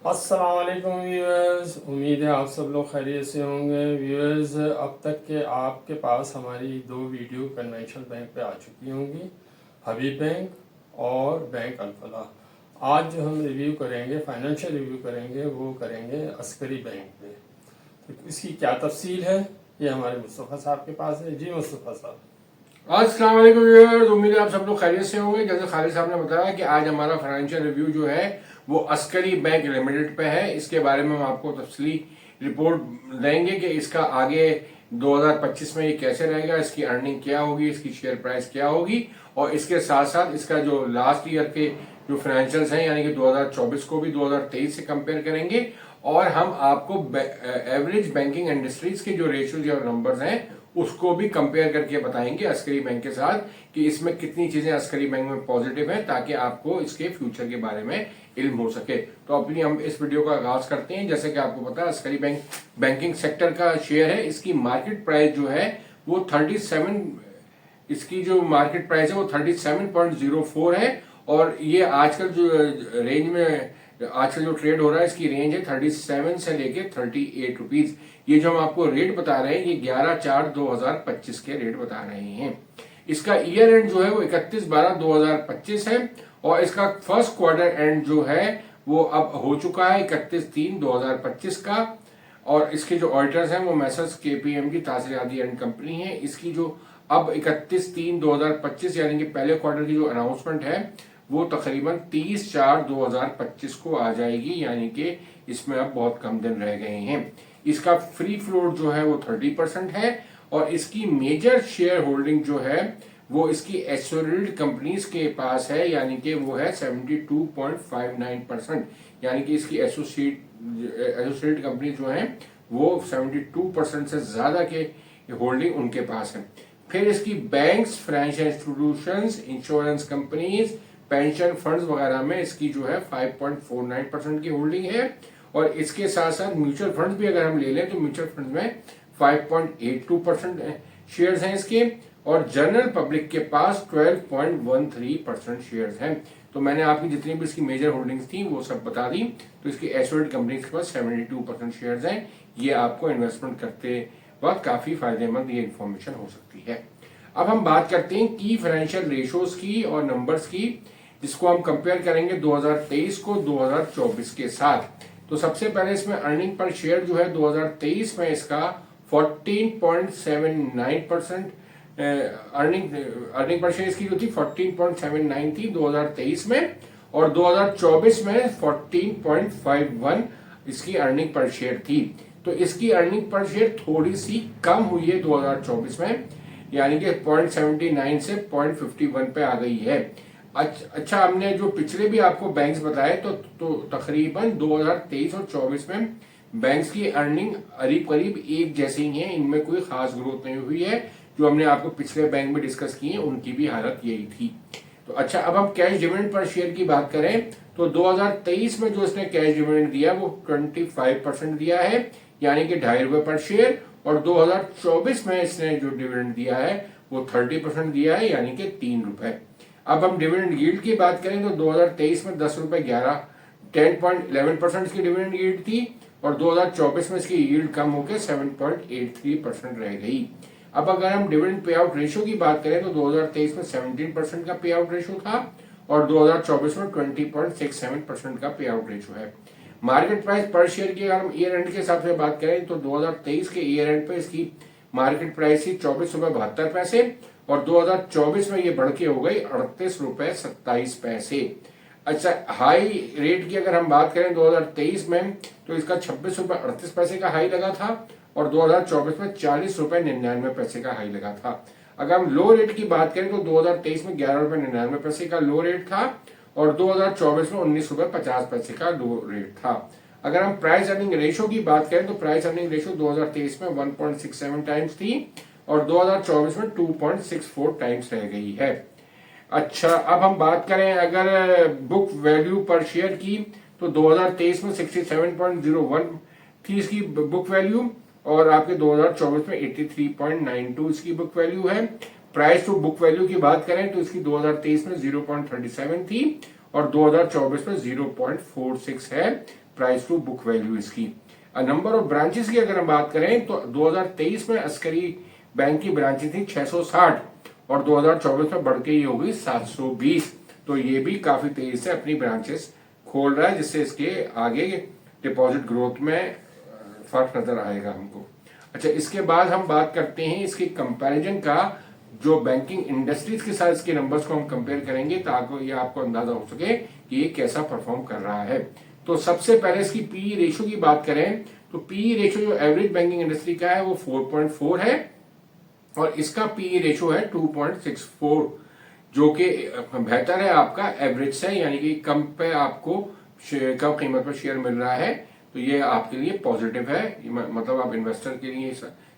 अस्सलाम वालेकुम व्यूअर्स, उम्मीद है आप सब लोग खैरियत से होंगे। व्यूअर्स, अब तक के आपके पास हमारी दो वीडियो कन्वेंशनल बैंक पे आ चुकी होंगी, हबीब बैंक और बैंक अल-फलाह। आज जो हम रिव्यू करेंगे, फाइनेंशियल रिव्यू करेंगे, वो करेंगे अस्करी बैंक पे। तो इसकी क्या तफसील है, ये हमारे मुस्तफ़ा साहब के पास है। जी मुस्तफ़ा साहब। अस्सलाम वालेकुम व्यूअर्स, उम्मीद है आप सब लोग खैरियत से होंगे। जैसे खालिद साहब ने बताया कि आज हमारा फाइनेंशियल रिव्यू जो है वो अस्करी बैंक लिमिटेड पे है। इसके बारे में हम आपको तफसीली रिपोर्ट देंगे कि इसका आगे 2025 में ये कैसे रहेगा, इसकी अर्निंग क्या होगी, इसकी शेयर प्राइस क्या होगी, और इसके साथ साथ इसका जो लास्ट ईयर के जो फाइनेंशियल्स हैं यानी कि 2024 को भी 2023 से कंपेयर करेंगे। और हम आपको एवरेज बैंकिंग इंडस्ट्रीज के जो रेशियोज और नंबर्स हैं उसको भी कंपेयर करके बताएंगे अस्करी बैंक के साथ कि इसमें कितनी चीजें अस्करी बैंक में पॉजिटिव हैं, ताकि आपको इसके फ्यूचर के बारे में इल्म हो सके। तो अपनी हम इस वीडियो का आगाज करते हैं। जैसे कि आपको पता है अस्करी बैंक बैंकिंग सेक्टर का शेयर है। इसकी मार्केट प्राइस जो है वो 37, इसकी जो मार्केट प्राइस है वो 37.04 है। और ये आजकल जो रेंज में आजकल जो ट्रेड हो रहा है इसकी रेंज है 37 से लेके 38 रुपीज। ये जो हम आपको रेट बता रहे हैं ये 11/4/2025 के रेट बता रहे हैं। इसका ईयर एंड जो है वो 31/12/2025 है। और इसका फर्स्ट क्वार्टर एंड जो है वो अब हो चुका है 31/3/2025 का। और इसके जो ऑडिटर्स हैं वो मैसर्स केपीएमजी तासिर आदि एंड कंपनी है। इसकी जो अब 31/3/2025 यानी कि पहले क्वार्टर की जो अनाउंसमेंट है वो तकरीबन 30/4/2025 को आ जाएगी, यानी कि इसमें अब बहुत कम दिन रह गए हैं। इसका फ्री फ्लोट जो है वो 30% है। और इसकी मेजर शेयर होल्डिंग जो है वो इसकी एसोसिएटेड कंपनीज के पास है, यानी कि वो है 72.59%। यानी कि इसकी एसोसिएटेड कंपनी जो है वो 72% से ज्यादा के होल्डिंग उनके पास है। फिर इसकी banks, financial institutions, insurance companies, pension funds वगैरह में इसकी जो है 5.49% की होल्डिंग है। और इसके साथ साथ म्यूचुअल फंड्स भी अगर हम ले लें तो म्यूचुअल फंड्स में 5.82% शेयर्स हैं इसके। और जनरल पब्लिक के पास 12.13% शेयर्स हैं। तो मैंने आपकी जितनी भी इसकी मेजर होल्डिंग्स थी वो सब बता दी। तो इसकी एसोसिएटेड कंपनीज के पास 72% शेयर्स हैं। ये आपको इन्वेस्टमेंट करते वक्त काफी फायदेमंद ये इंफॉर्मेशन हो सकती है। अब हम बात करते हैं की फाइनेंशियल रेशियोज की और नंबर्स की, जिसको हम कंपेयर करेंगे 2023 को 2024 के साथ। तो सबसे पहले इसमें अर्निंग पर शेयर जो है 2023 में इसका 14.79% अर्निंग पर शेयर इसकी जो थी 14.79 थी 2023 में। और 2024 में 14.51 इसकी अर्निंग पर शेयर थी। तो इसकी अर्निंग पर शेयर थोड़ी सी कम हुई है 2024 में, यानी कि 0.79 से 0.51 पे आ गई है। अच्छा, हमने जो पिछले भी आपको बैंक्स बताए तो तकरीबन 2023 और 24 में बैंक्स की अर्निंग करीब करीब एक जैसी ही है, इनमें कोई खास ग्रोथ नहीं हुई है। जो हमने आपको पिछले बैंक में डिस्कस किए उनकी भी हालत यही थी। तो अच्छा, अब हम कैश डिविडेंड पर शेयर की बात करें तो 2023 में जो इसने कैश डिविडेंड दिया वो 25% दिया है, यानी कि ₹2.5 पर शेयर। और 2024 में इसने जो डिविडेंड दिया है वो 30% दिया है, यानी कि ₹3। अब हम डिविडेंड यील्ड की बात करें तो 2023 में ₹10.11% की डिविडेंड यील्ड थी। और 2024 में इसकी यील्ड कम होकर 7.83% रह गई। अब अगर हम डिविडेंड पे आउट रेशियो की बात करें तो 2023 में 17% का पे आउट रेशियो था और 2024 में 20.67% का पे आउट रेशियो है। मार्केट प्राइस पर शेयर की अगर हम ईयर एंड के हिसाब से बात करें तो 2023 के ईयर एंड पे इसकी मार्केट प्राइस थी ₹24.72 और 2024 में ये बढ़ के हो गई ₹38.27। अच्छा, हाई रेट की अगर हम बात करें 2023 में तो इसका ₹26.38 का हाई लगा था और 2024 में ₹40.99 का हाई लगा था। अगर हम लो रेट की बात करें तो 2023 में ₹11.99 का लो रेट था और 2024 में ₹19.50 का लो रेट था। अगर हम प्राइस अर्निंग रेशियो की बात करें तो प्राइस अर्निंग रेशियो 2023 में 1.67 टाइम्स थी और 2024 में 2.64 टाइम्स रह गई है। अच्छा, अब हम बात करें अगर बुक वैल्यू पर शेयर की तो 2023 में 67.01 थी इसकी बुक वैल्यू और आपके 2024 में 83.92 इसकी बुक वैल्यू है। प्राइस टू बुक वैल्यू की बात करें तो इसकी 2023 में 0.37 थी और 2024 में 0.46 है। प्राइस टू बुक वैल्यू इसकी। नंबर ऑफ ब्रांचेस की अगर हम बात करें तो 2023 में अस्करी बैंक की ब्रांचेस थी 660 और 2024 में बढ़ के ये हो गई 720। तो ये भी काफी तेजी से अपनी ब्रांचेस खोल रहा है, जिससे इसके आगे डिपॉजिट ग्रोथ में फर्क नजर आएगा हमको। अच्छा, इसके बाद हम बात करते हैं इसकी कंपैरिजन का, जो बैंकिंग इंडस्ट्रीज के साथ इसके नंबर्स को हम कंपेयर करेंगे ताकि ये आपको अंदाजा हो सके कि ये कैसा परफॉर्म कर रहा है। तो सबसे पहले इसकी पी रेशियो की बात करें तो पी रेशियो जो एवरेज बैंकिंग इंडस्ट्री का है वो 4.4 है और इसका पी रेशियो है 2.64, जो कि बेहतर है आपका एवरेज से, यानी कि कम पे आपको कम कीमत पर शेयर मिल रहा है। तो ये आपके लिए पॉजिटिव है, मतलब आप इन्वेस्टर के लिए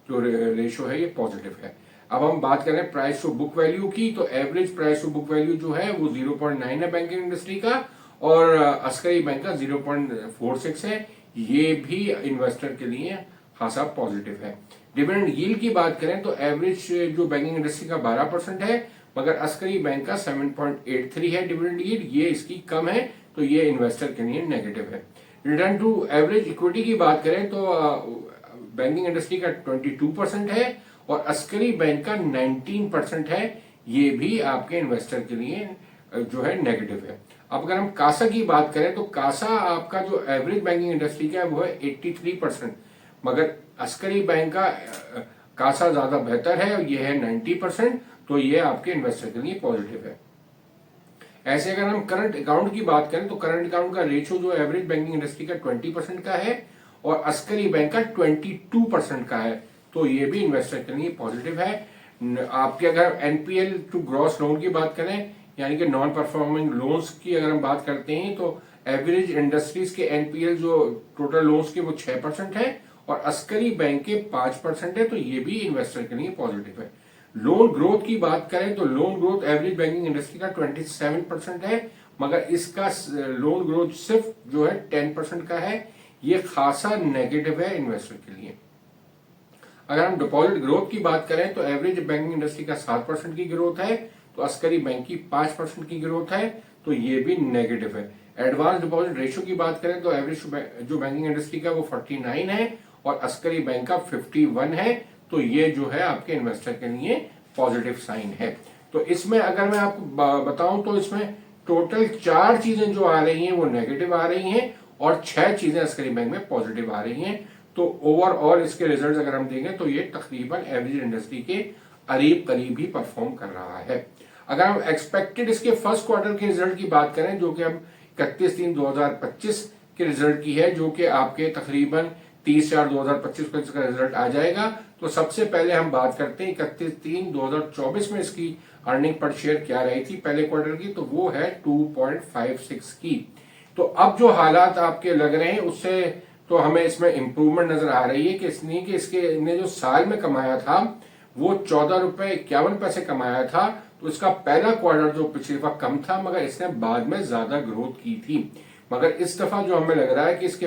जो रेशियो है ये पॉजिटिव है। अब हम बात करें प्राइस टू बुक वैल्यू की, तो average price to book value जो है वो 0.9 है बैंकिंग इंडस्ट्री का और अस्करी बैंक का 0.46 है। ये भी इन्वेस्टर के लिए खासा पॉजिटिव है। डिविडेंड यील्ड की बात करें तो एवरेज जो बैंकिंग इंडस्ट्री का 12% है, मगर अस्करी बैंक का 7.83 है डिविडेंड यील्ड, ये इसकी कम है, तो ये इन्वेस्टर के लिए नेगेटिव है। रिटर्न टू एवरेज इक्विटी की बात करें तो बैंकिंग इंडस्ट्री का 22% है और अस्करी बैंक का 19% है, ये भी आपके इन्वेस्टर के लिए जो है नेगेटिव है। अब अगर हम कासा की बात करें तो कासा आपका जो एवरेज बैंकिंग इंडस्ट्री का है वो है 83%, मगर अस्करी बैंक का कासा ज्यादा बेहतर है और ये है 90%, तो ये आपके इन्वेस्टर के लिए पॉजिटिव है। ऐसे अगर हम करंट अकाउंट की बात करें तो करंट अकाउंट का रेशियो जो एवरेज बैंकिंग इंडस्ट्री का 20% का है और अस्करी बैंक का 22% का है, तो ये भी इन्वेस्टर के लिए पॉजिटिव है। आपके अगर एनपीएल टू ग्रॉस लोन की बात करें, यानी कि नॉन परफॉर्मिंग लोन्स की अगर हम बात करते हैं तो एवरेज इंडस्ट्रीज के एनपीएल जो टोटल लोन्स के वो 6% है और अस्करी बैंक के 5% है, तो ये भी इन्वेस्टर के लिए पॉजिटिव है। लोन ग्रोथ की बात करें तो loan growth average banking industry का 27% है, मगर इसका लोन ग्रोथ सिर्फ जो है 10% का है, ये खासा नेगेटिव है इन्वेस्टर के लिए। अगर हम डिपॉजिट ग्रोथ की बात करें तो एवरेज बैंकिंग इंडस्ट्री का 7% की ग्रोथ है, तो अस्करी बैंक की 5% की ग्रोथ है, तो ये भी नेगेटिव है। एडवांस डिपॉजिट रेशियो की बात करें तो एवरेज जो बैंकिंग इंडस्ट्री का वो 49 है और अस्करी बैंक का 51 है, तो ये जो है आपके इन्वेस्टर के लिए पॉजिटिव साइन है। तो इसमें अगर मैं आपको बताऊं तो इसमें टोटल 4 चीजें जो आ रही हैं वो नेगेटिव आ रही हैं और 6 चीजें अस्करी बैंक में पॉजिटिव आ रही हैं। तो ओवरऑल इसके रिजल्ट अगर हम देखें तो ये तकरीबन एवरेज इंडस्ट्री के करीब ही परफॉर्म कर रहा है। अगर हम एक्सपेक्टेड इसके फर्स्ट क्वार्टर के रिजल्ट की बात करें, जो कि हम 31/3/2025 के रिजल्ट की है, जो कि आपके तकरीबन 30/4/2025 को इसका रिजल्ट आ जाएगा। तो सबसे पहले हम बात करते हैं 31/3/2024 में इसकी अर्निंग पर शेयर क्या रही थी पहले क्वार्टर की, तो वो है 2.56 की। तो अब जो हालात आपके लग रहे हैं उससे तो हमें इसमें इंप्रूवमेंट नजर आ रही है कि इसने जो साल में कमाया था वो 14 रुपए 51 पैसे कमाया था, तो इसका पहला क्वार्टर जो पिछली बार कम था, मगर इसने बाद में ज्यादा ग्रोथ की थी। मगर इस दफा जो हमें लग रहा है कि इसके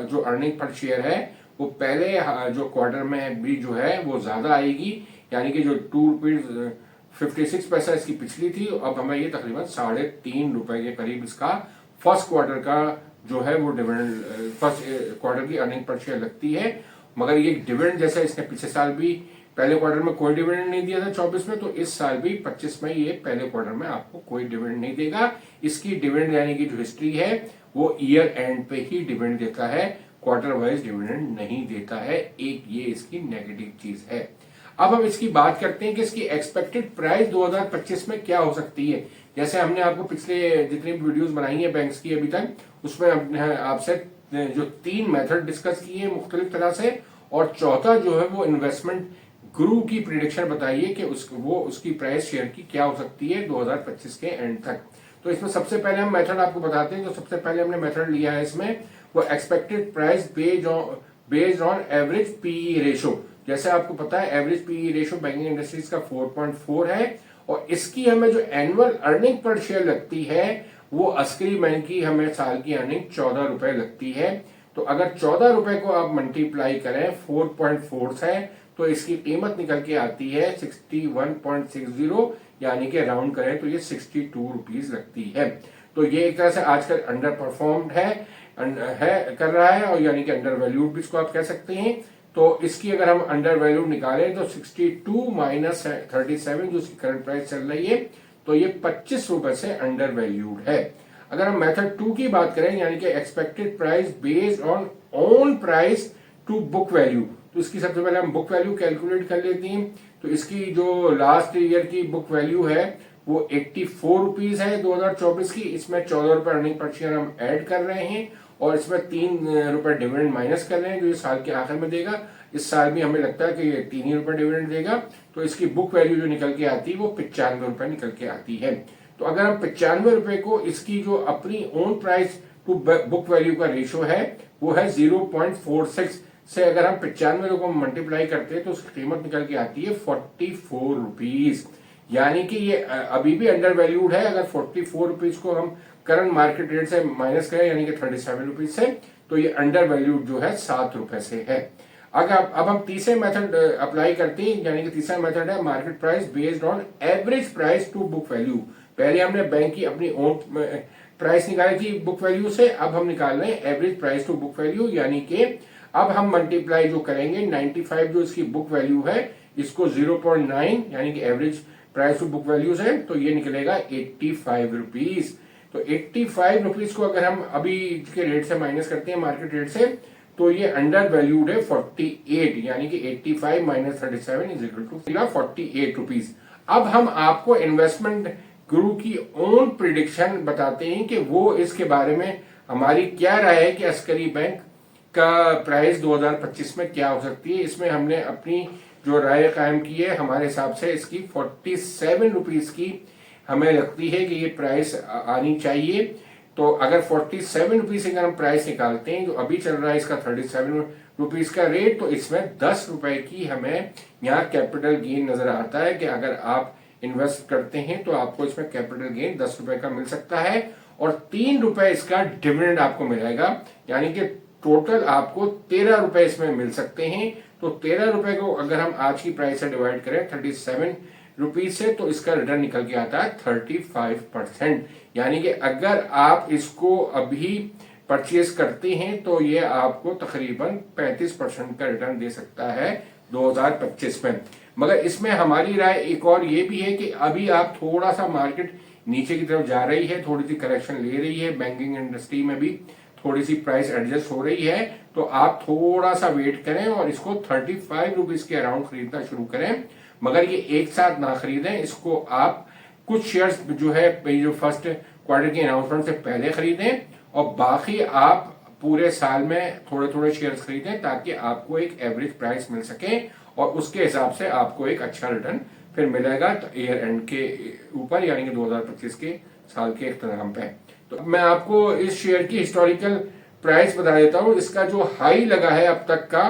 जो अर्निंग पर शेयर है वो पहले जो क्वार्टर में भी जो है वो ज्यादा आएगी, यानी कि जो 2.56 पैसा इसकी पिछली थी, अब हमें ये तकरीबन 3.5 रुपए के करीब इसका फर्स्ट क्वार्टर का जो है वो डिविडेंड फर्स्ट क्वार्टर की अर्निंग पर शेयर लगती है। मगर ये डिविडेंड जैसा इसने पिछले साल भी पहले क्वार्टर में कोई डिविडेंड नहीं दिया था 24 में, तो इस साल भी 25 में ये पहले क्वार्टर में आपको कोई डिविडेंड नहीं देगा। इसकी डिविडेंड यानी कि जो हिस्ट्री है वो ईयर एंड पे ही डिविडेंड देता है, क्वार्टर वाइज डिविडेंड नहीं देता है। एक ये इसकी नेगेटिव चीज है। अब हम इसकी बात करते हैं कि इसकी एक्सपेक्टेड प्राइस 2025 में क्या हो सकती है। जैसे हमने आपको पिछले जितनी वीडियोस बनाई है बैंक्स की अभी तक, उसमें हमने आपसे जो 3 मेथड डिस्कस किए हैं मुख्तलिफ तरह से, और चौथा जो है वो इन्वेस्टमेंट गुरु की प्रिडिक्शन बताइए कि उसकी प्राइस शेयर की क्या हो सकती है 2025 के एंड तक। तो इसमें सबसे पहले हम मेथड आपको बताते हैं। तो सबसे पहले हमने मेथड लिया है इसमें वो expected price based on average PE ratio. जैसे आपको पता है average PE ratio banking industries का 4.4 है और इसकी हमें जो एनुअल अर्निंग पर शेयर लगती है वो अस्करी बैंक की हमें साल की अर्निंग 14 रुपए लगती है। तो अगर 14 रुपए को आप मल्टीप्लाई करें 4.4 से, तो इसकी कीमत निकल के आती है 61.60, यानी कि राउंड करें तो ये 62 रुपीज लगती है। तो ये एक तरह से आजकल अंडर परफॉर्म्ड है कर रहा है, और यानी कि अंडर वैल्यूड भी इसको आप कह सकते हैं। तो इसकी अगर हम अंडर वैल्यू निकालें तो 62 माइनस 37 जो इसकी करंट प्राइस चल रही है, तो ये 25 रुपए से अंडर वैल्यूड है। अगर हम मेथड 2 की बात करें, यानी कि expected price based on own price to book value, तो इसकी सबसे पहले हम बुक वैल्यू कैलकुलेट कर लेते हैं। तो इसकी जो लास्ट ईयर की बुक वैल्यू है वो 84 रुपीज है 2024 की। इसमें 14 रुपए अर्निंग पर शेयर हम ऐड कर रहे हैं, और इसमें 3 रुपए डिविडेंड माइनस कर रहे हैं जो ये साल के आखिर में देगा। इस साल भी हमें लगता है कि ये 3 ही रुपए डिविडेंड देगा, तो इसकी बुक वैल्यू जो निकल के आती है वो 95 रुपए निकल के आती है। तो अगर हम 95 रुपए को इसकी जो अपनी own price to book value का रेशियो है वो है 0.46 से, अगर हम 95 को मल्टीप्लाई करते हैं तो उसकी कीमत निकल के आती है 44 रुपीज। यानी कि ये अभी भी अंडर वैल्यूड है। अगर 44 रुपीज को हम करंट मार्केट रेट से माइनस करें, यानी कि 37 रुपीज से, तो ये अंडर वैल्यूड जो है 7 रुपए से है। अगर अब हम तीसरे मेथड अप्लाई करते हैं, यानी कि तीसरा मेथड है market price based on average price to book value. पहले हमने बैंक की अपनी ओन प्राइस निकाली थी बुक वैल्यू से, अब हम निकाल रहे हैं average price to book value, यानी कि अब हम मल्टीप्लाई जो करेंगे 95 जो इसकी बुक वैल्यू है इसको 0.9 यानी कि average price to book values है, तो ये निकलेगा 85 रुपीज। तो 85 रुपीज को अगर हम अभी के रेट से माइनस करते हैं मार्केट रेट से, तो ये अंडर वैल्यूड है 48, यानी कि 85 minus 37 is equal to 48 rupees. अब हम आपको इन्वेस्टमेंट गुरु की ओन प्रिडिक्शन बताते हैं कि वो इसके बारे में हमारी क्या राय है कि अस्करी बैंक का प्राइस 2025 में क्या हो सकती है। इसमें हमने अपनी जो राय कायम की है, हमारे हिसाब से इसकी 47 रुपीज की हमें लगती है कि ये प्राइस आनी चाहिए। तो अगर 47 रुपीज अगर हम प्राइस निकालते हैं, जो अभी चल रहा है इसका 37 रुपीज का रेट, तो इसमें 10 रुपए की हमें यहाँ कैपिटल गेन नजर आता है कि अगर आप इन्वेस्ट करते हैं तो आपको इसमें कैपिटल गेन 10 रुपए का मिल सकता है, और 3 रुपए इसका डिविडेंड आपको मिलेगा, यानी कि टोटल आपको 13 रुपए इसमें मिल सकते हैं। तो 13 रुपए को अगर हम आज की प्राइस से डिवाइड करें 37 रुपीज से, तो इसका रिटर्न निकल के आता है 35%। यानी कि अगर आप इसको अभी परचेज करते हैं तो ये आपको तकरीबन 35% का रिटर्न दे सकता है 2025 में। मगर इसमें हमारी राय एक और ये भी है कि अभी आप थोड़ा सा मार्केट नीचे की तरफ जा रही है, थोड़ी सी करेक्शन ले रही है, बैंकिंग इंडस्ट्री में भी थोड़ी सी प्राइस एडजस्ट हो रही है, तो आप थोड़ा सा वेट करें और इसको 35 रुपीज के अराउंड खरीदना शुरू करें। मगर ये एक साथ ना खरीदें, इसको आप कुछ शेयर्स जो है जो फर्स्ट क्वार्टर की अनाउंसमेंट से पहले खरीदें, और बाकी आप पूरे साल में थोड़े थोड़े शेयर्स खरीदें, ताकि आपको एक एवरेज प्राइस मिल सके और उसके हिसाब से आपको एक अच्छा रिटर्न फिर मिलेगा ईयर एंड के ऊपर, यानी कि 2025 के साल के इख्तिताम पे। तो मैं आपको इस शेयर की हिस्टोरिकल प्राइस बता देता हूँ। इसका जो हाई लगा है अब तक का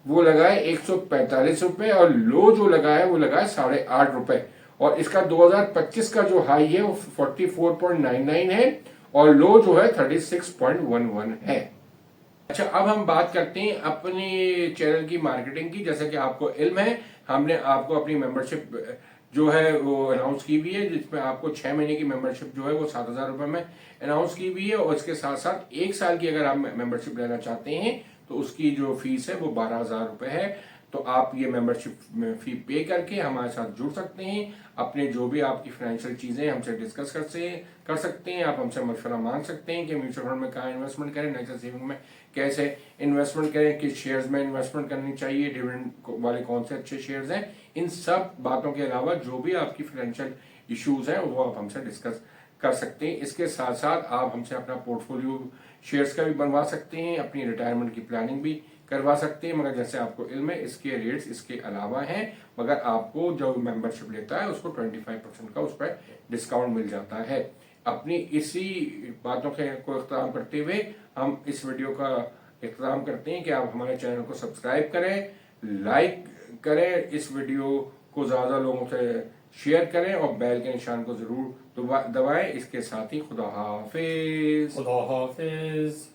वो लगा है 145 रुपए, और लो जो लगा है वो लगा है 8.5 रुपए, और इसका 2025 का जो हाई है वो 44.99 है, और लो जो है 36.11 है। अच्छा, अब हम बात करते हैं अपनी चैनल की मार्केटिंग की। जैसा कि आपको इल्म है, हमने आपको अपनी मेंबरशिप जो है वो अनाउंस की हुई है, जिसमें आपको 6 महीने की मेंबरशिप जो है वो 7,000 रुपए में अनाउंस की हुई है, और इसके साथ साथ 1 साल की अगर आप मेंबरशिप लेना चाहते हैं तो उसकी जो फीस है वो 12,000 रुपए है। तो आप ये मेंबरशिप फी पे करके हमारे साथ जुड़ सकते हैं, अपने जो भी आपकी फाइनेंशियल चीजें हमसे डिस्कस कर सकते हैं। आप हमसे मशवरा मांग सकते हैं कि म्यूचुअल फंड में कहाँ इन्वेस्टमेंट करें, नेचुरल सेविंग में कैसे इन्वेस्टमेंट करें, किस शेयर्स में इन्वेस्टमेंट करनी चाहिए, डिविडेंड वाले कौन से अच्छे शेयर्स हैं। इन सब बातों के अलावा जो भी आपकी फाइनेंशियल इश्यूज हैं वो आप हमसे डिस्कस कर सकते हैं। इसके साथ साथ आप हमसे अपना पोर्टफोलियो शेयर्स का भी बनवा सकते हैं, अपनी रिटायरमेंट की प्लानिंग भी करवा सकते हैं। मगर जैसे आपको इल्म है इसके रेट्स इसके अलावा हैं, मगर आपको जो मेंबरशिप लेता है उसको 25% का उस पर डिस्काउंट मिल जाता है। अपनी इसी बातों को इख्तिताम करते हुए हम इस वीडियो का इख्तिताम करते हैं कि आप हमारे चैनल को सब्सक्राइब करें, लाइक करें, इस वीडियो को ज्यादा लोगों से शेयर करें और बेल के निशान को जरूर दबाएं। इसके साथ ही खुदा हाफिज। खुदा हाफिज।